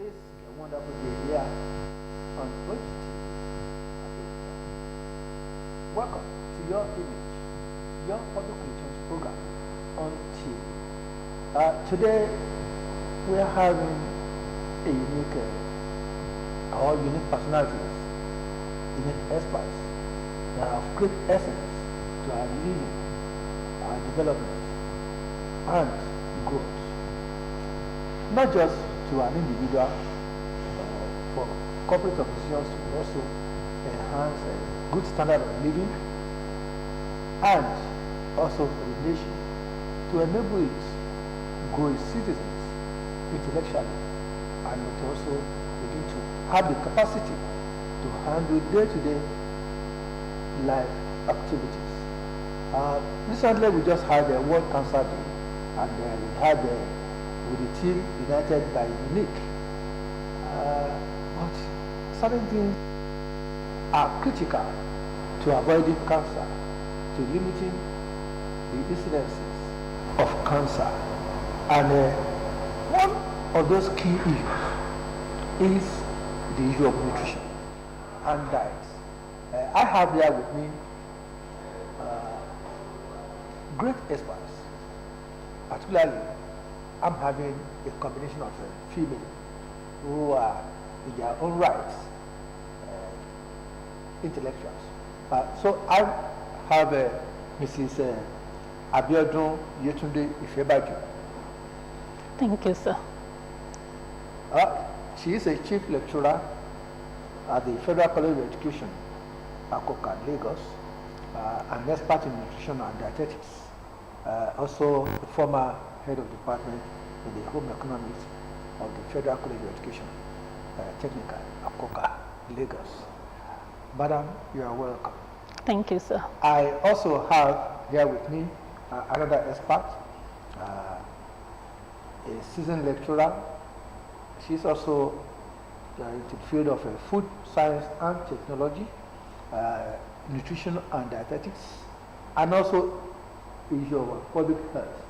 It's a wonderful day here on Ogtv. Welcome to your image, your public relations program on TV. Today we are having a unique personalities, unique experts that have great essence to our living, our development, and growth. Not just to an individual, for corporate organizations to also enhance a good standard of living, and also for the nation to enable it grow its citizens intellectually, and to also begin to have the capacity to handle day-to-day life activities. Recently, we just had the World Cancer Day, and we had with the team united by unique. But certain things are critical to avoiding cancer, to limiting the incidences of cancer. And one of those key issues is the issue of nutrition and diet. I have here with me great experts. Particularly, I'm having a combination of female who are in their own rights intellectuals. So I have Mrs. Abeokuta. Thank you, sir. She is a chief lecturer at the Federal College of Education, Abeokuta, Lagos, an expert in nutrition and dietetics. Also the former head of department in the home economics of the Federal College of Education, Technical, Abeokuta, Lagos. Madam, you are welcome. Thank you, sir. I also have here with me another expert, a seasoned lecturer. She's also into the field of food science and technology, nutrition and dietetics, and also issue of public health.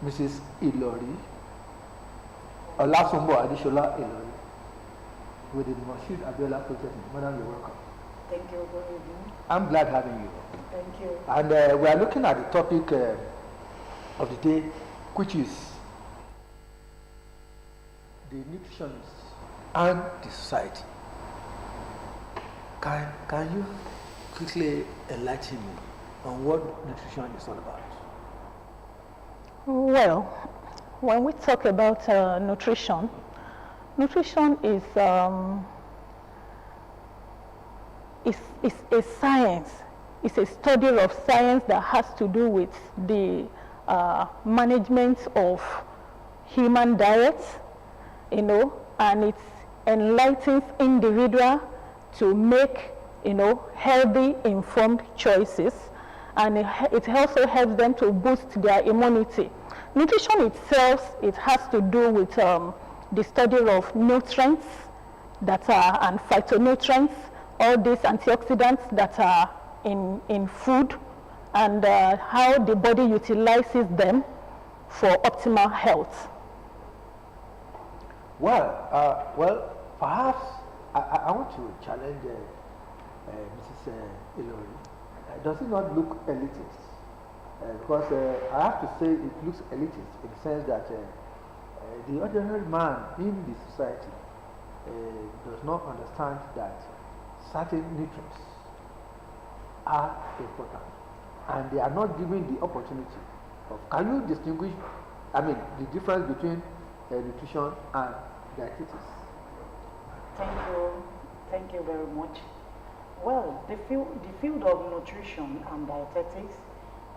Mrs. Ilori, Olasombo Adishola Ilori, with the Moshood Abiola Polytechnic. Madam, you're welcome. Thank you. Good evening. I'm glad having you. Thank you. And we are looking at the topic of the day, which is the nutritionists and the society. Can you quickly enlighten me on what nutrition is all about? Well, when we talk about nutrition is a science. It's a study of science that has to do with the management of human diets, and it enlightens individual to make, healthy, informed choices, and it also helps them to boost their immunity. Nutrition itself, it has to do with the study of nutrients that are, and phytonutrients, all these antioxidants that are in food, and how the body utilizes them for optimal health. Well, perhaps I want to challenge Mrs. Ilori. Does it not look elitist? Because I have to say it looks elitist in the sense that the ordinary man in the society does not understand that certain nutrients are important, and they are not given the opportunity of. Can you distinguish, the difference between nutrition and dietetics? Thank you very much. Well, the field of nutrition and dietetics,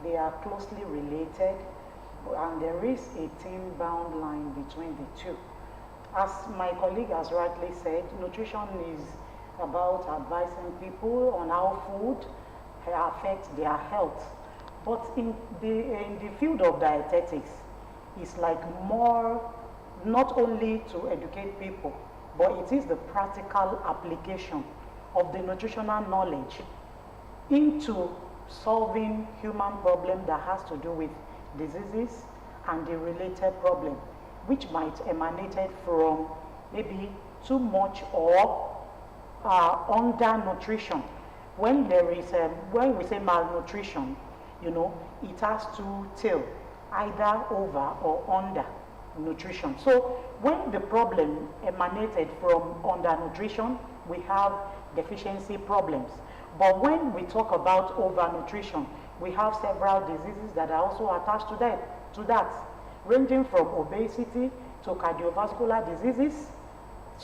they are closely related, and there is a thin-bound line between the two. As my colleague has rightly said, nutrition is about advising people on how food affects their health. But in the field of dietetics, it's like more not only to educate people, but it is the practical application of the nutritional knowledge into solving human problem that has to do with diseases and the related problem. which might emanated from maybe too much or undernutrition. When there is, when we say malnutrition, you know, it has two tail, either over or under nutrition. So when the problem emanated from undernutrition, we have deficiency problems. But when we talk about overnutrition, we have several diseases that are also attached to that, ranging from obesity to cardiovascular diseases,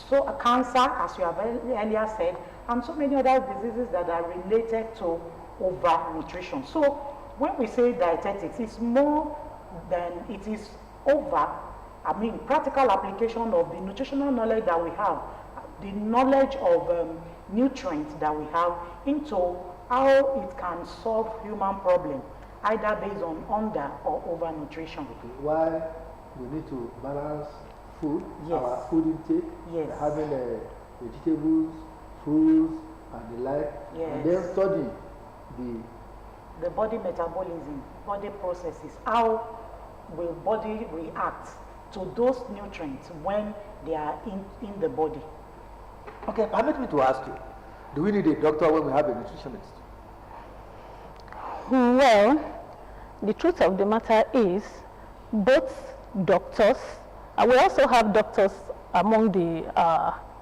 so cancer, as you have earlier said, and so many other diseases that are related to overnutrition. So when we say dietetics, it's more than it is practical application of the nutritional knowledge that we have, the knowledge of nutrients that we have into how it can solve human problem, either based on under or overnutrition. Okay. Why we need to balance food, yes. Our food intake, yes. Having vegetables, fruits, and the like, yes. And then study the body metabolism, body processes, how will body react to those nutrients when they are in the body. Okay, permit me to ask you, do we need a doctor when we have a nutritionist? Well, the truth of the matter is both doctors, we also have doctors among the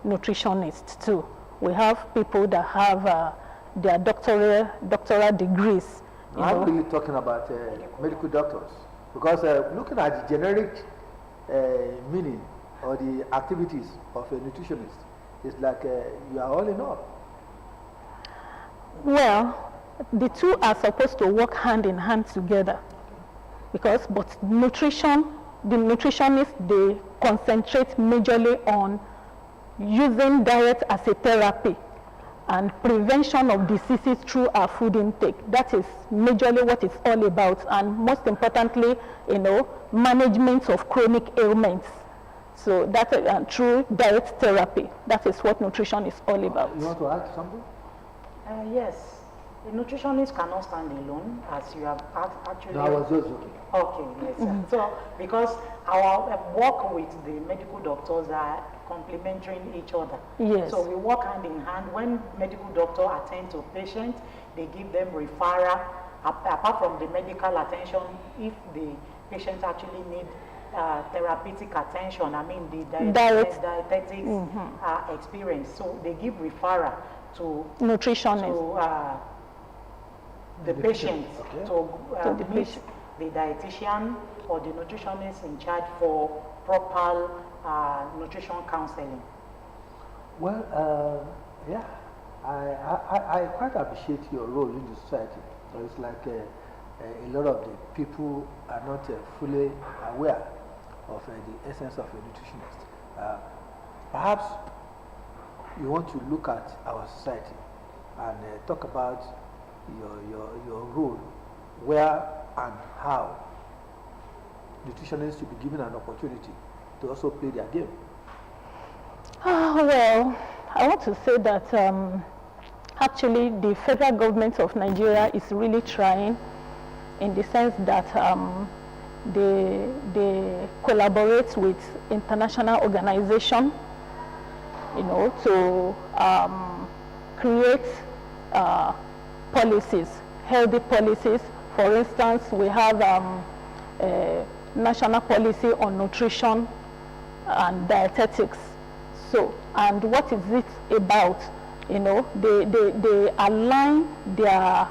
nutritionists too. We have people that have their doctoral degrees. I'm really talking about medical doctors, because looking at the generic meaning or the activities of a nutritionist, it's like you are all in all. Well, the two are supposed to work hand in hand together, because the nutritionists, they concentrate majorly on using diet as a therapy and prevention of diseases through our food intake. That is majorly what it's all about, and most importantly, you know, management of chronic ailments. So that's through diet therapy. That is what nutrition is all about. You want to add something? Yes. The nutritionist cannot stand alone, as you have actually... No, I was just joking. Okay, yes. So, because our work with the medical doctors are complementary each other. Yes. So we work hand in hand. When medical doctor attend to patients, they give them referral. Apart from the medical attention, if the patient actually need therapeutic attention, the dietetics experience, so they give referral to nutritionists. The patient, okay. to meet the dietitian or the nutritionist in charge for proper nutrition counseling. Well, yeah, I quite appreciate your role in the society. So it's like a lot of the people are not fully aware of the essence of a nutritionist. Perhaps you want to look at our society and talk about your role, where and how nutritionists should be given an opportunity to also play their game. Well, I want to say that actually the federal government of Nigeria is really trying, in the sense that they collaborate with international organizations, you know, to create policies, healthy policies. For instance, we have a national policy on nutrition and dietetics. So, and what is it about? You know, they align their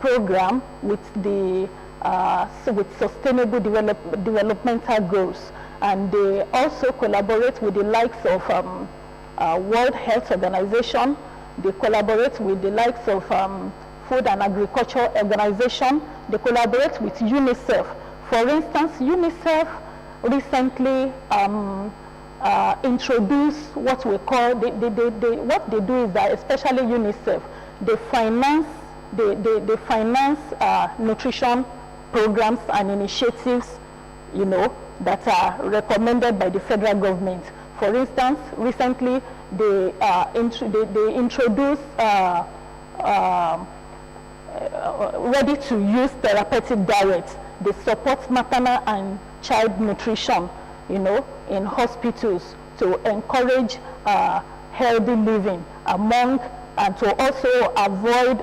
program with the with sustainable developmental goals, and they also collaborate with the likes of World Health Organization. They collaborate with the likes of Food and Agriculture Organization. They collaborate with UNICEF. For instance, UNICEF recently introduced what we call, what they do is that, especially UNICEF, they finance nutrition programs and initiatives, you know, that are recommended by the federal government. For instance, recently they introduced ready-to-use therapeutic diets. They support maternal and child nutrition. in hospitals to encourage healthy living among, and to also avoid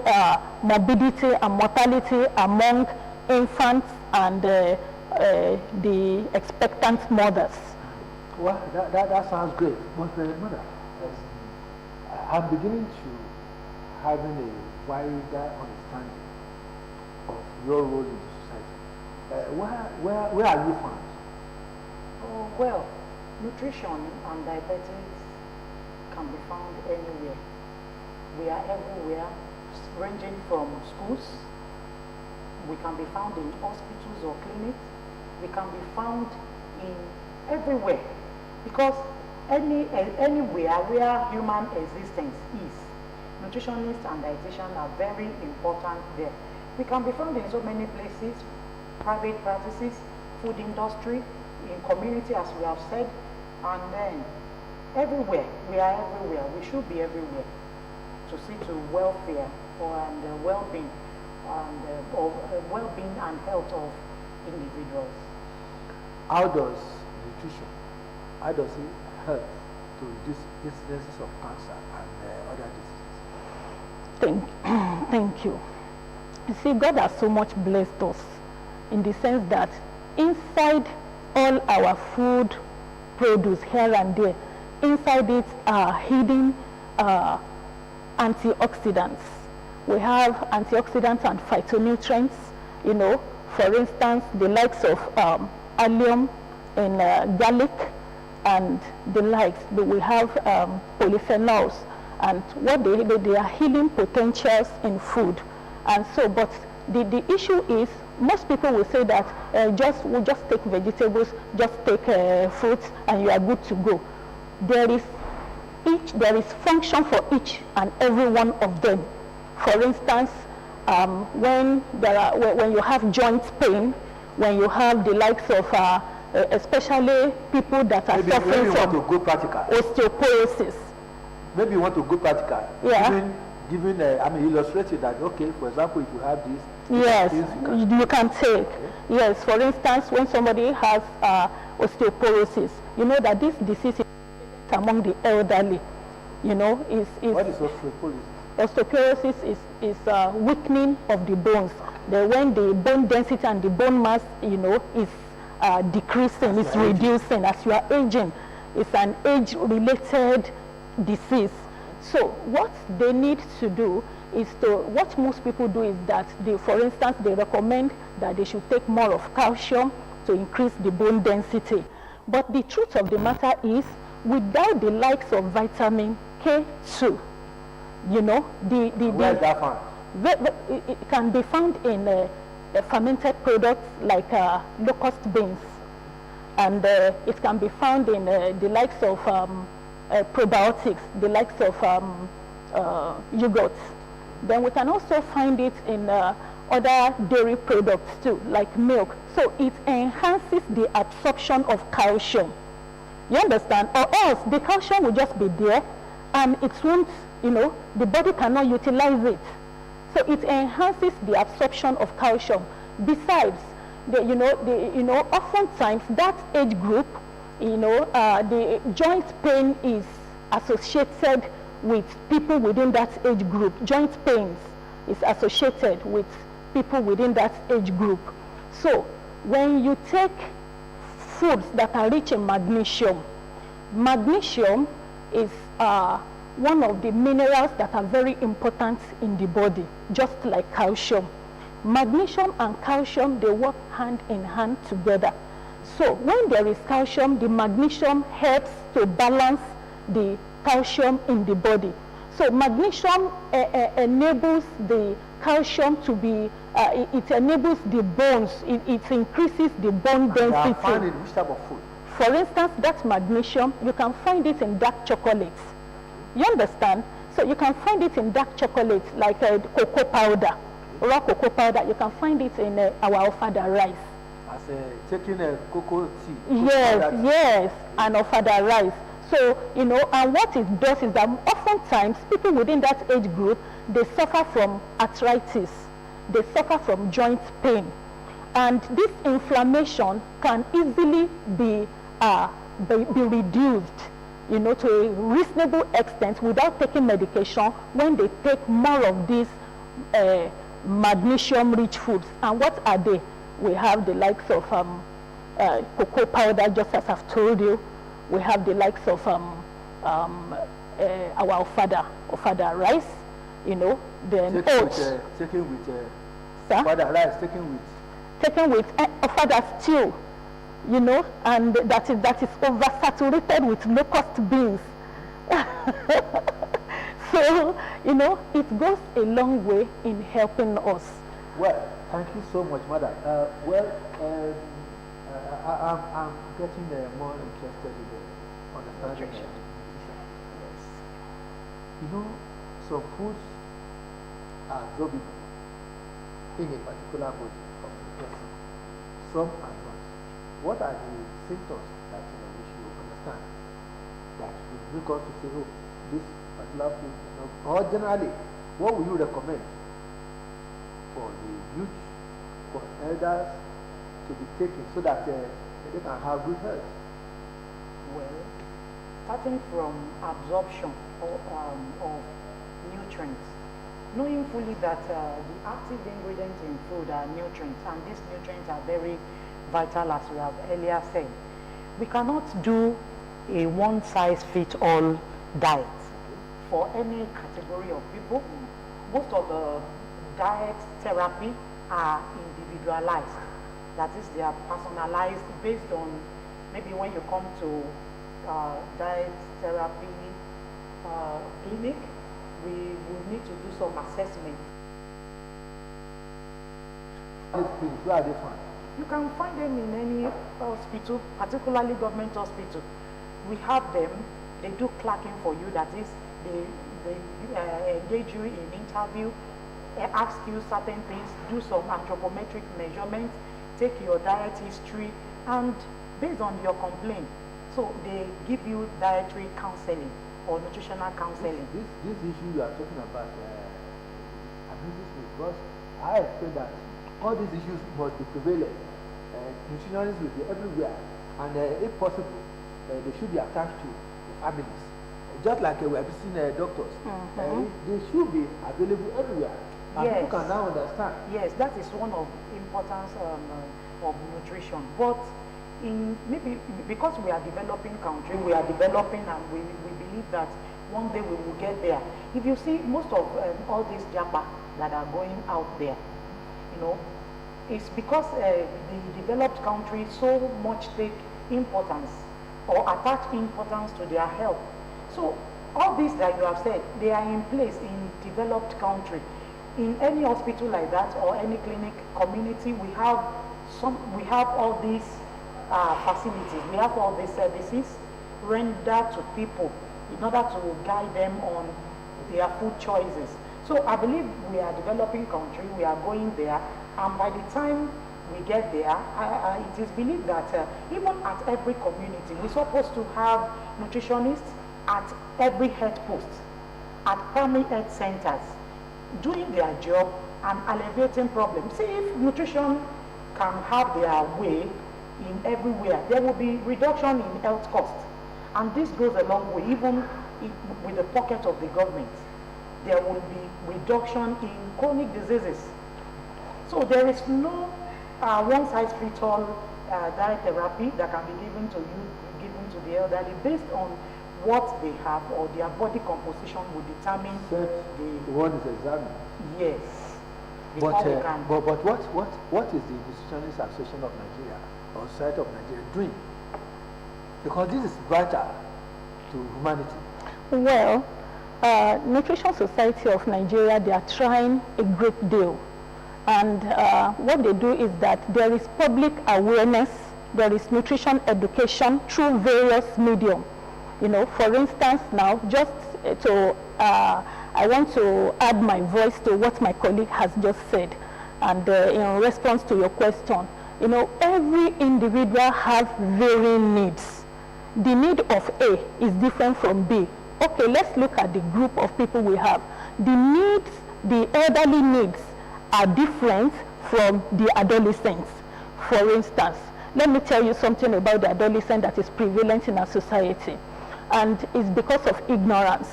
morbidity and mortality among infants and the expectant mothers. Well, that sounds great. But mother, I'm beginning to having a wider understanding of your role in society. Where are you found? Oh, well, nutrition and dietetics can be found anywhere. We are everywhere, ranging from schools. We can be found in hospitals or clinics. We can be found in everywhere, because anywhere where human existence is, nutritionists and dietitians are very important there. We can be found in so many places, private practices, food industry, in community, as we have said, and then everywhere. We are everywhere. We should be everywhere to see to welfare and well-being and health of individuals. How does nutrition, how does it help to reduce incidences of cancer and other diseases? Thank you. You see, God has so much blessed us in the sense that inside all our food produce here and there, inside it are hidden antioxidants. We have antioxidants and phytonutrients, for instance, the likes of allium in garlic and the likes. We have polyphenols, and what they are healing potentials in food. And so, but the issue is, most people will say that we'll just take vegetables, just take fruits, and you are good to go. There is function for each and every one of them. For instance, when you have joint pain, when you have the likes of especially people that are suffering from osteoporosis. Maybe you want to go practical. Yeah. Giving illustrating that, okay, for example, if you have this, yes, you can take. Yes, for instance, when somebody has osteoporosis, you know that this disease is among the elderly. What is osteoporosis? Osteoporosis is weakening of the bones. When the bone density and the bone mass, is decreasing, it's reducing as you are aging. It's an age-related disease. So what they need to do is what most people do is that, for instance, they recommend that they should take more of calcium to increase the bone density. But the truth of the matter is, without the likes of vitamin K2, where is that found? It can be found in fermented products like locust beans, and it can be found in the likes of probiotics, the likes of yogurt. Then we can also find it in other dairy products too, like milk. So it enhances the absorption of calcium. You understand? Or else the calcium will just be there and it won't, the body cannot utilize it. So it enhances the absorption of calcium. Besides, oftentimes that age group, the joint pain is associated with people within that age group. Joint pains is associated with people within that age group. So when you take foods that are rich in magnesium, magnesium is one of the minerals that are very important in the body, just like calcium. Magnesium and calcium, they work hand in hand together. So when there is calcium, the magnesium helps to balance the calcium in the body. So magnesium enables the calcium to be, it enables the bones, it increases the bone density. They are found in which type of food? For instance, that magnesium, you can find it in dark chocolates. You understand? So you can find it in dark chocolates like cocoa powder, raw cocoa powder. You can find it in our ofada rice. As taking a cocoa tea. Yes, and ofada rice. So, and what it does is that oftentimes people within that age group, they suffer from arthritis. They suffer from joint pain. And this inflammation can easily be be reduced, you know, to a reasonable extent without taking medication when they take more of these magnesium-rich foods. And what are they? We have the likes of cocoa powder, just as I've told you. We have the likes of our ofada rice, you know, then oats. Taken with Sir? ofada rice, taken with Ofada stew, you know, and that is oversaturated with locust beans. So, you know, it goes a long way in helping us. Well, thank you so much, madam. I'm getting more interested in the understanding of nutrition. Yes. You know, some foods are absorbable in a particular body of the person. Some are not. What are the symptoms that we should understand that will make us to say, oh, this particular food is not, or generally, what will you recommend for the youth, for elders to be taken so that they can have good health? Well, starting from absorption of nutrients, knowing fully that the active ingredients in food are nutrients, and these nutrients are very vital, as we have earlier said. We cannot do a one-size-fits-all diet for any category of people. Most of the diet therapy are individualized. That is, they are personalized based on, maybe when you come to diet therapy clinic, we will need to do some assessment. Where are they found? You can find them in any hospital, particularly government hospital. We have them. They do clerking for you. That is, they engage you in interview, ask you certain things, do some anthropometric measurements, take your diet history, and based on your complaint, so they give you dietary counseling or nutritional counseling. This issue you are talking about abuses me, because I expect that all these issues must be prevalent. Nutritionists will be everywhere, and if possible, they should be attached to the families. Just like we have seen doctors, they should be available everywhere, and Yes. people can now understand. Yes, that is one of importance of nutrition. But in maybe because we are developing country, we are developing, and we believe that one day we will get there. If you see most of all these japa that are going out there, you know, it's because the developed countries so much take importance or attach importance to their health. So all these that you have said, they are in place in developed country. In any hospital like that or any clinic community, we have all these facilities, we have all these services rendered to people in order to guide them on their food choices. So I believe we are a developing country, we are going there, and by the time we get there, it is believed that even at every community, we're supposed to have nutritionists at every health post, at primary health centers, doing their job and alleviating problems. See, if nutrition can have their way in everywhere, there will be reduction in health costs. And this goes a long way, even with the pocket of the government. There will be reduction in chronic diseases. So there is no one-size-fits-all diet therapy that can be given to the elderly based on what they have, or their body composition will determine the one is examined. Yes. But what is the Nutritionist Association of Nigeria or Society of Nigeria doing? Because this is vital to humanity. Well, Nutrition Society of Nigeria, they are trying a great deal. And what they do is that there is public awareness, there is nutrition education through various mediums. You know, for instance, now, just to, I want to add my voice to what my colleague has just said. And in response to your question, you know, every individual has varying needs. The need of A is different from B. Okay, let's look at the group of people we have. The needs, the elderly needs are different from the adolescents. For instance, let me tell you something about the adolescent that is prevalent in our society. And it's because of ignorance.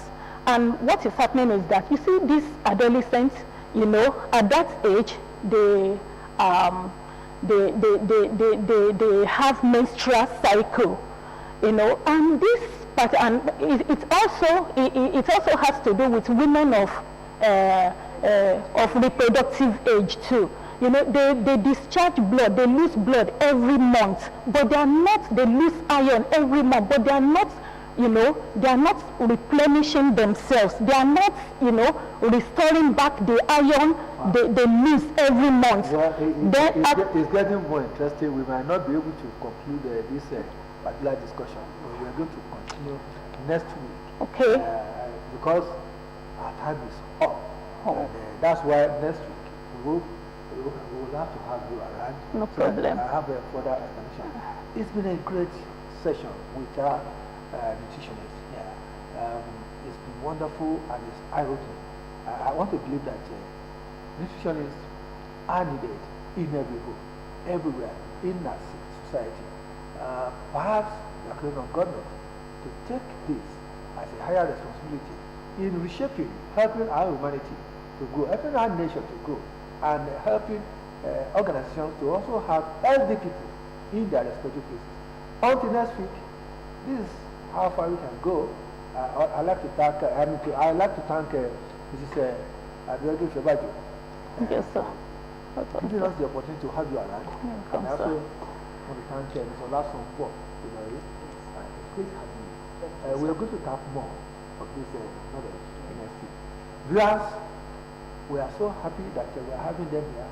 And what is happening is that, you see, these adolescents, you know, at that age, they have menstrual cycle, you know, and this part, and it also has to do with women of reproductive age too. You know, they discharge blood, they lose blood every month, but they lose iron every month, but they are not, you know, they are not replenishing themselves. They are not, you know, restoring back the iron they lose every month. Well, it's getting more interesting. We might not be able to conclude this particular discussion. We are going to continue next week. Okay. Because our time is up. Oh. And, that's why next week we will have to have you around. No problem. I have a further explanation. It's been a great session with our nutritionists here. It's been wonderful and it's eye-opening. I want to believe that nutritionists are needed in every home, everywhere in our society. Perhaps we are calling on government to take this as a higher responsibility in reshaping, helping our humanity to grow, helping our nation to grow, and helping organizations to also have healthy people in their respective places. Until next week, this is how far we can go. I'd like to thank Mrs. Abeokuta. Yes, sir. Giving us the opportunity to have you around. And I also sir. want to thank Mr. Olason for it's great having you. We are going to tap more of this knowledge next week. Viewers, we are so happy that we are having them here.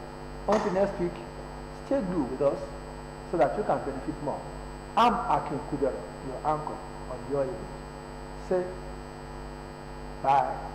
Until next week, stay glued with us so that you can benefit more. I'm Akin Kudera, your anchor on your image. Say bye.